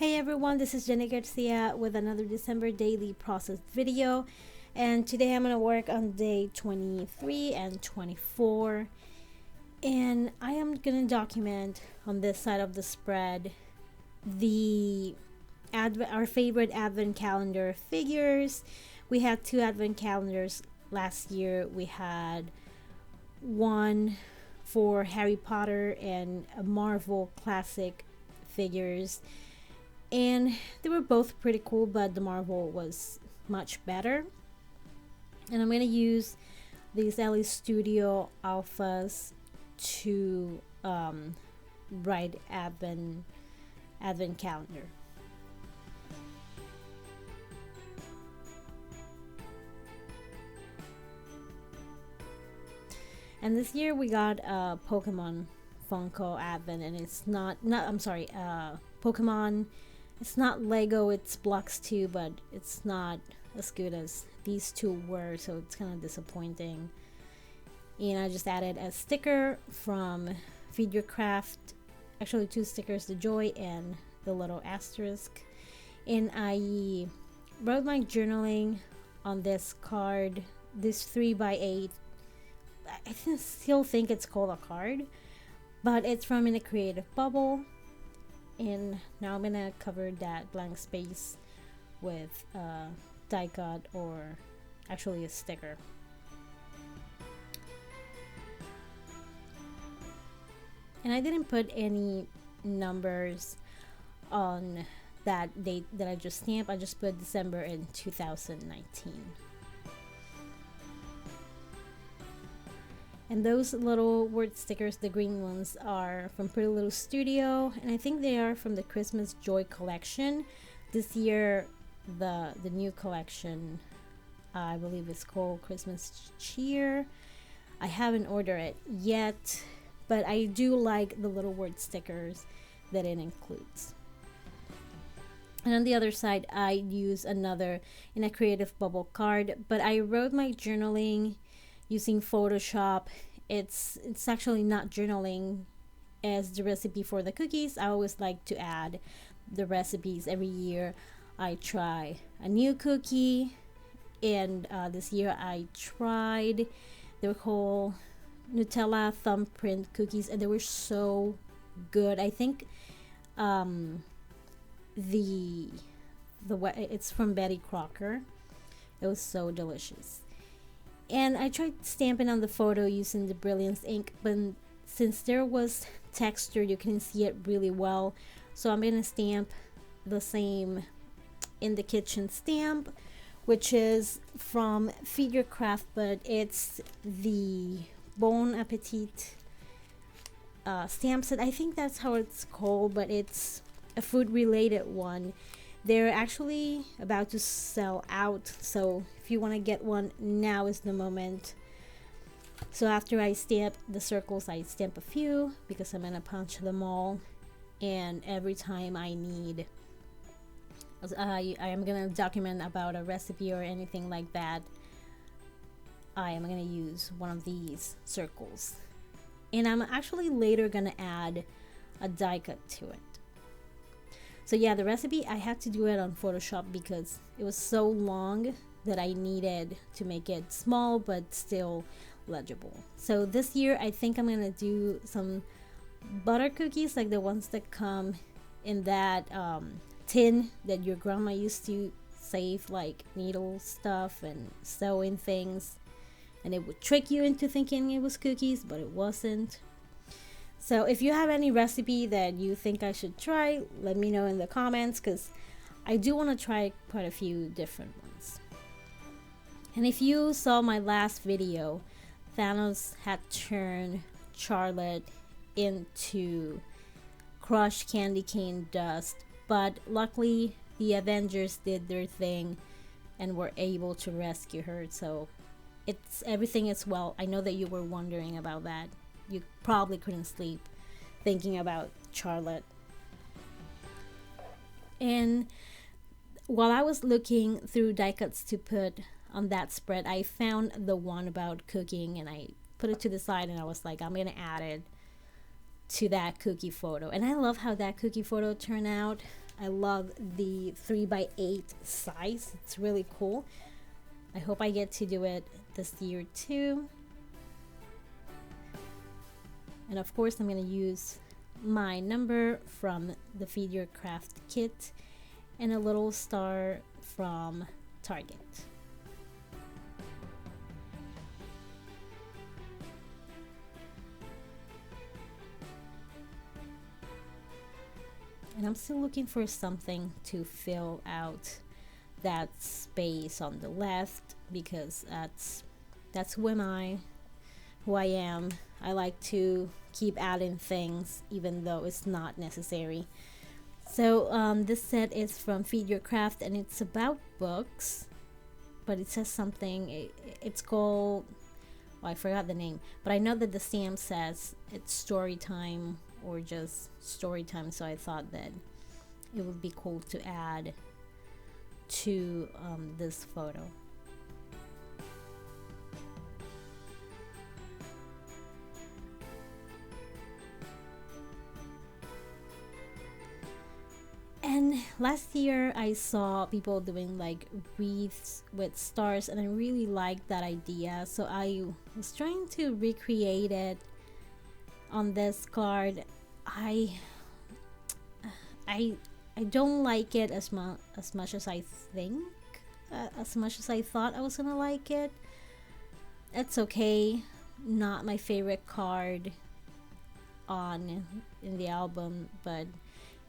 Hey everyone, this is Jenny Garcia with another December daily process video. And today I'm going to work on day 23 and 24. And I am going to document on this side of the spread the our favorite advent calendar figures. We had two advent calendars last year. We had one for Harry Potter and a Marvel classic figures, and they were both pretty cool, but the Marvel was much better. And I'm gonna use these LA Studio Alphas to write advent calendar. And this year we got a Pokemon Funko Advent, and it's not Pokemon. It's not Lego, it's blocks too, but it's not as good as these two were, so it's kind of disappointing. And I just added a sticker from Feed Your Craft, actually two stickers, the joy and the little asterisk. And I wrote my journaling on this card, this 3x8. I still think it's called a card, but it's from In a Creative Bubble. And now I'm gonna cover that blank space with a die cut, or actually a sticker. And I didn't put any numbers on that date that I just stamped. I just put December in 2019. And those little word stickers, the green ones, are from Pretty Little Studio, and I think they are from the Christmas Joy collection. This year, the new collection, I believe it's called Christmas Cheer. I haven't ordered it yet, but I do like the little word stickers that it includes. And on the other side, I use another In a Creative Bubble card, but I wrote my journaling using Photoshop. It's actually not journaling as the recipe for the cookies. I always like to add the recipes every year. I try a new cookie, and this year I tried the whole Nutella thumbprint cookies, and they were so good. I think it's from Betty Crocker. It was so delicious. And I tried stamping on the photo using the Brilliance ink, but since there was texture, you can see it really well. So I'm going to stamp the same In the Kitchen stamp, which is from Feed Your Craft, but it's the Bon Appetit stamp set. I think that's how it's called, but it's a food related one. They're actually about to sell out, so if you want to get one, now is the moment. So after I stamp the circles, I stamp a few because I'm gonna punch them all, and every time I need, I am gonna document about a recipe or anything like that, I am gonna use one of these circles. And I'm actually later gonna add a die cut to it. So yeah, the recipe, I had to do it on Photoshop because it was so long that I needed to make it small but still legible. So this year I think I'm gonna do some butter cookies, like the ones that come in that tin that your grandma used to save like needle stuff and sewing things, and it would trick you into thinking it was cookies, but it wasn't. So if you have any recipe that you think I should try, let me know in the comments, because I do want to try quite a few different ones. And if you saw my last video, Thanos had turned Charlotte into crushed candy cane dust, but luckily the Avengers did their thing and were able to rescue her. So everything is well. I know that you were wondering about that. You probably couldn't sleep thinking about Charlotte. And while I was looking through die cuts to put on that spread, I found the one about cooking, and I put it to the side, and I was like, I'm gonna add it to that cookie photo. And I love how that cookie photo turned out. I love the 3x8 size. It's really cool. I hope I get to do it this year too. And of course I'm going to use my number from the Feed Your Craft kit and a little star from Target. And I'm still looking for something to fill out that space on the left, because that's who I am. I like to keep adding things even though it's not necessary. So this set is from Feed Your Craft, and it's about books, but it says something. It's called, I forgot the name, but I know that the stamp says it's story time or just story time, so I thought that it would be cool to add to this photo. And last year I saw people doing like wreaths with stars, and I really liked that idea, so I was trying to recreate it on this card. I don't like it as much as I think, as much as I thought I was gonna like it. It's okay. Not my favorite card in the album, but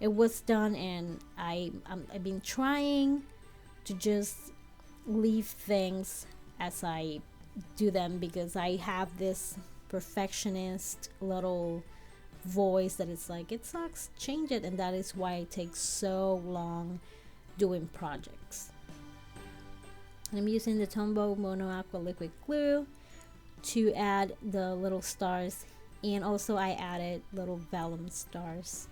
it was done, and I've been trying to just leave things as I do them, because I have this perfectionist little voice that is like, it sucks, change it, and that is why it takes so long doing projects. And I'm using the Tombow Mono Aqua liquid glue to add the little stars, and also I added little vellum stars.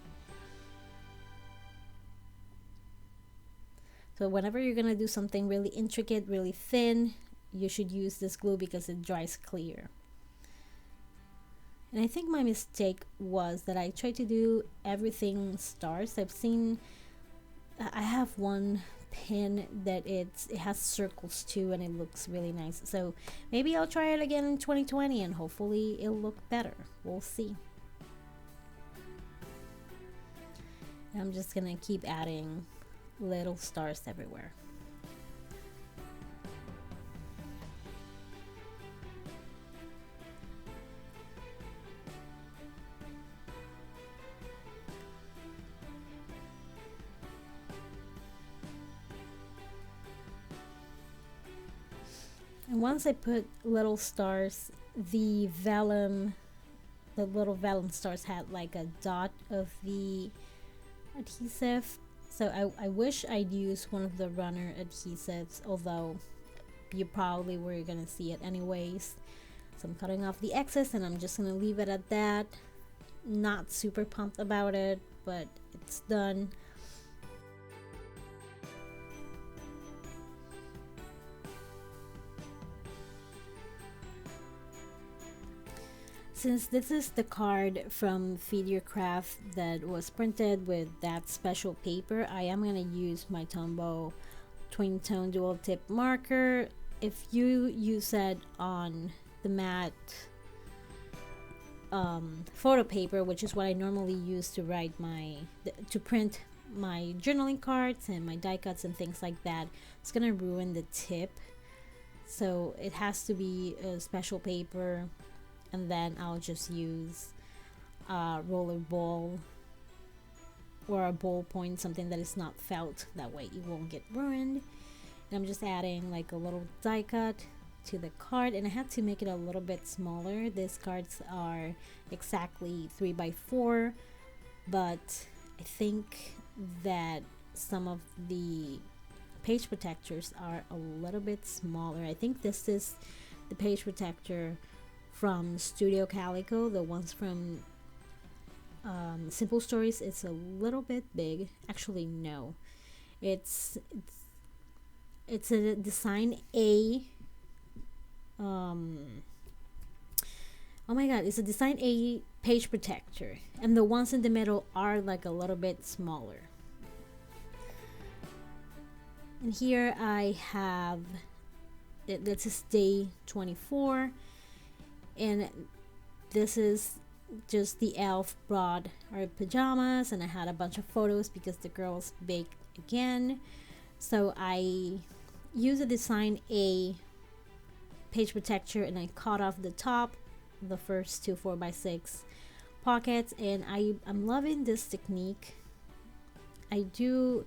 So whenever you're gonna do something really intricate, really thin, you should use this glue because it dries clear. And I think my mistake was that I tried to do everything stars. I have one pin that it has circles too, and it looks really nice. So maybe I'll try it again in 2020 and hopefully it'll look better. We'll see. And I'm just gonna keep adding little stars everywhere. And once I put little stars, the little vellum stars had like a dot of the adhesive. So I wish I'd used one of the runner adhesives, although you probably were gonna see it anyways. So I'm cutting off the excess, and I'm just gonna leave it at that. Not super pumped about it, but it's done. Since this is the card from Feed Your Craft that was printed with that special paper, I am going to use my Tombow Twin Tone Dual Tip Marker. If you use it on the matte photo paper, which is what I normally use to write to print my journaling cards and my die cuts and things like that, it's going to ruin the tip. So it has to be a special paper. And then I'll just use a roller ball or a ballpoint, something that is not felt. That way it won't get ruined. And I'm just adding like a little die cut to the card, and I had to make it a little bit smaller. These cards are exactly 3x4, but I think that some of the page protectors are a little bit smaller. I think this is the page protector from Studio Calico. The ones from Simple Stories, it's a little bit big. Actually, no, it's a design A. Oh my god, it's a design A page protector, and the ones in the middle are like a little bit smaller. And here I have this is day 24, and this is just the elf brought our pajamas, and I had a bunch of photos because the girls baked again. So I used a design A page protector, and I cut off the top, the first two 4x6 pockets, and I'm loving this technique. I do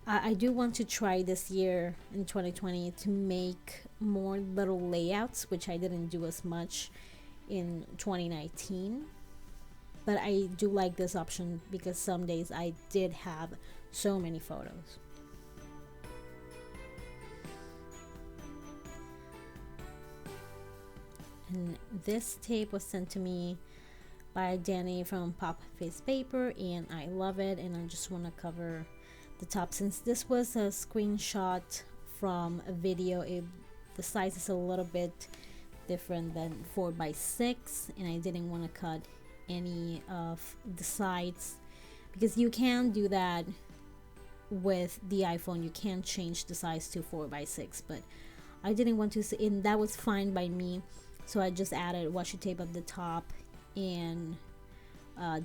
want to try this year in 2020 to make more little layouts, which I didn't do as much in 2019. But I do like this option because some days I did have so many photos. And this tape was sent to me by Danny from Pop Face Paper, and I love it, and I just want to cover the top. Since this was a screenshot from a video, the size is a little bit different than 4x6, and I didn't want to cut any of the sides because you can do that with the iPhone. You can change the size to 4x6, but I didn't want to, and that was fine by me. So I just added washi tape at the top and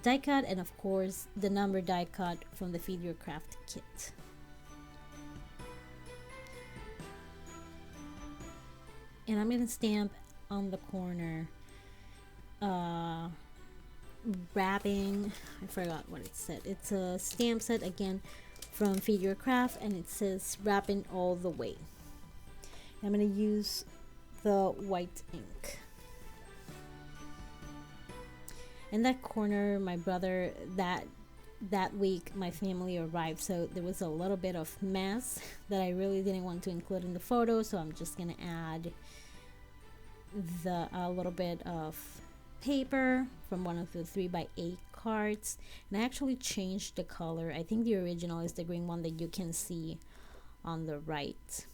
die cut, and of course the number die cut from the Feed Your Craft kit. And I'm gonna stamp on the corner wrapping, I forgot what it said. It's a stamp set again from Feed Your Craft, and it says wrapping all the way. I'm gonna use the white ink. In that corner, my brother, that week my family arrived, so there was a little bit of mess that I really didn't want to include in the photo, so I'm just gonna add a little bit of paper from one of the 3x8 cards, and I actually changed the color. I think the original is the green one that you can see on the right.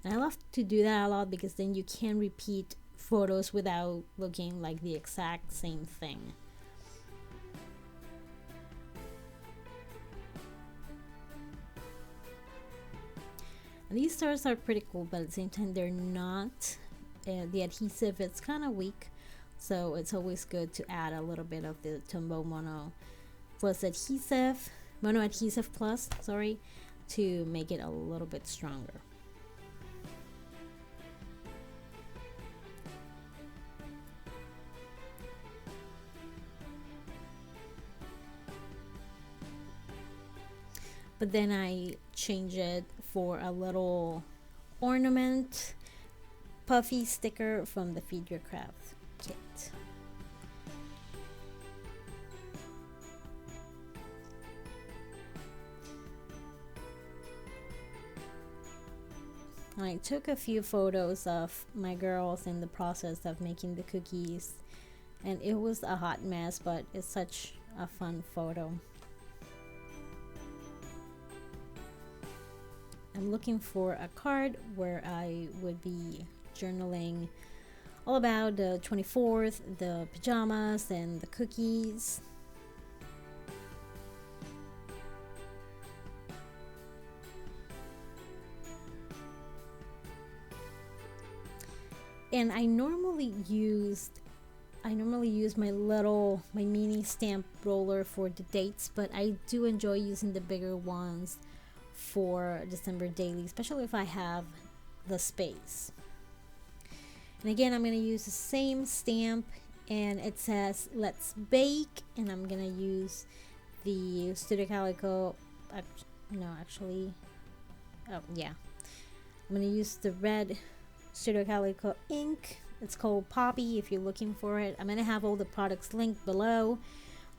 And I love to do that a lot because then you can repeat photos without looking like the exact same thing. And these stars are pretty cool, but at the same time they're not, the adhesive is kind of weak, so it's always good to add a little bit of the Tombow Mono Adhesive Plus, sorry, to make it a little bit stronger. But then I change it for a little ornament puffy sticker from the Feed Your Craft kit. I took a few photos of my girls in the process of making the cookies, and it was a hot mess, but it's such a fun photo. I'm looking for a card where I would be journaling all about the 24th, the pajamas, and the cookies. And I normally use my mini stamp roller for the dates, but I do enjoy using the bigger ones for December daily, especially if I have the space. And again, I'm going to use the same stamp, and it says let's bake, and I'm going to use the Studio Calico, I'm going to use the red Studio Calico ink. It's called Poppy if you're looking for it. I'm going to have all the products linked below.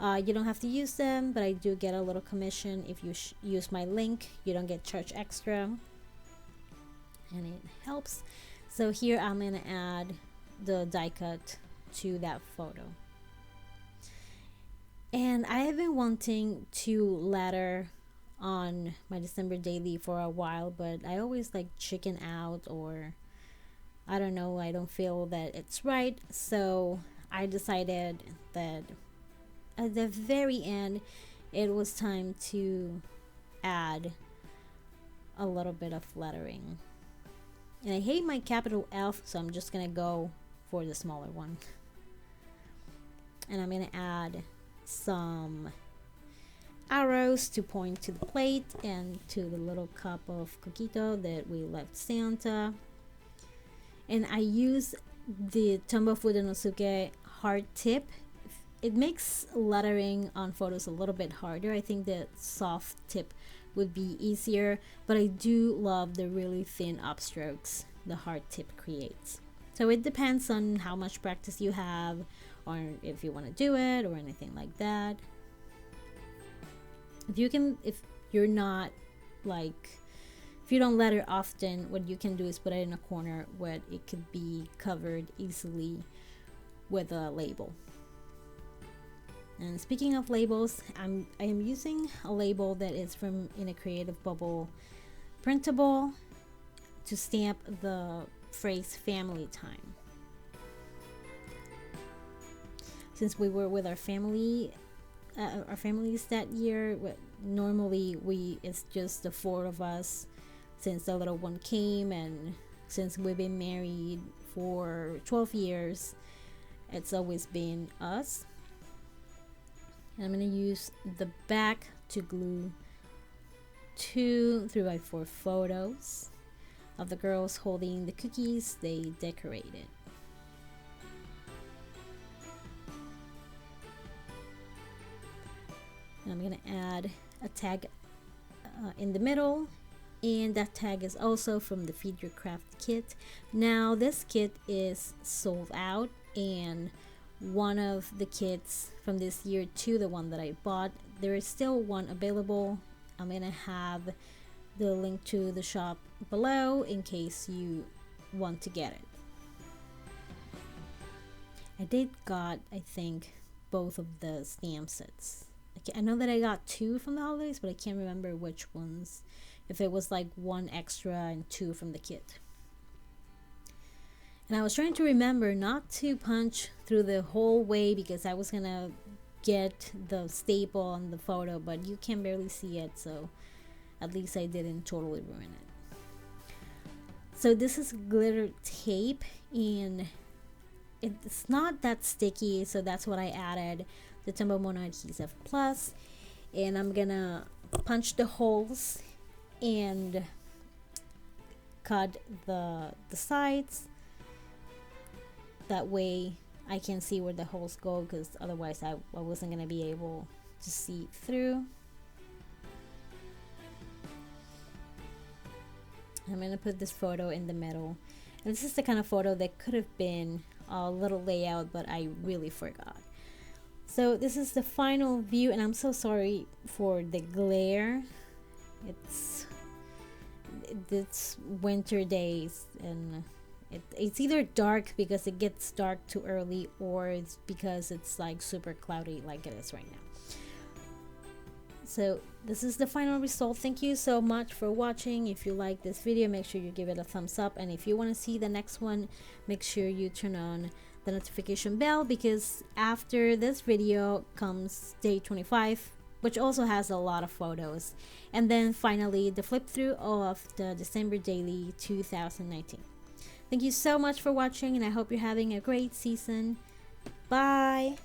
You don't have to use them, but I do get a little commission if you use my link. You don't get charged extra, and it helps. So here I'm going to add the die cut to that photo. And I have been wanting to letter on my December daily for a while, but I always like chicken out, or I don't know, I don't feel that it's right. So I decided that at the very end it was time to add a little bit of lettering. And I hate my capital F, so I'm just gonna go for the smaller one. And I'm gonna add some arrows to point to the plate and to the little cup of coquito that we left Santa. And I use the Tombow Fudenosuke hard tip. It makes lettering on photos a little bit harder. I think the soft tip would be easier, but I do love the really thin upstrokes the hard tip creates. So it depends on how much practice you have, or if you want to do it or anything like that. If you're not like, if you don't letter often, what you can do is put it in a corner where it could be covered easily with a label. And speaking of labels, I am using a label that is from In a Creative Bubble printable to stamp the phrase family time. Since we were with our families that year, normally it's just the four of us since the little one came, and since we've been married for 12 years, it's always been us. And I'm going to use the back to glue 2 3x4 photos of the girls holding the cookies they decorated. And I'm going to add a tag in the middle, and that tag is also from the Feed Your Craft kit. Now this kit is sold out, and one of the kits from this year too, the one that I bought, there is still one available. I'm gonna have the link to the shop below in case you want to get it. I did got, I think, both of the stamp sets. I know that I got 2 from the holidays, but I can't remember which ones, if it was like 1 extra and 2 from the kit. And I was trying to remember not to punch through the whole way because I was gonna get the staple on the photo, but you can barely see it, so at least I didn't totally ruin it. So this is glitter tape, and it's not that sticky, so that's what I added, the Tombow Mono Adhesive Plus. And I'm gonna punch the holes and cut the sides. That way I can see where the holes go, because otherwise I wasn't going to be able to see through. I'm going to put this photo in the middle. And this is the kind of photo that could have been a little layout, but I really forgot. So this is the final view, and I'm so sorry for the glare. It's winter days, and it's either dark because it gets dark too early, or it's because it's like super cloudy like it is right now. So this is the final result. Thank you so much for watching. If you like this video, make sure you give it a thumbs up, and if you want to see the next one, make sure you turn on the notification bell, because after this video comes day 25, which also has a lot of photos, and then finally the flip through of the December Daily 2019. Thank you so much for watching, and I hope you're having a great season. Bye!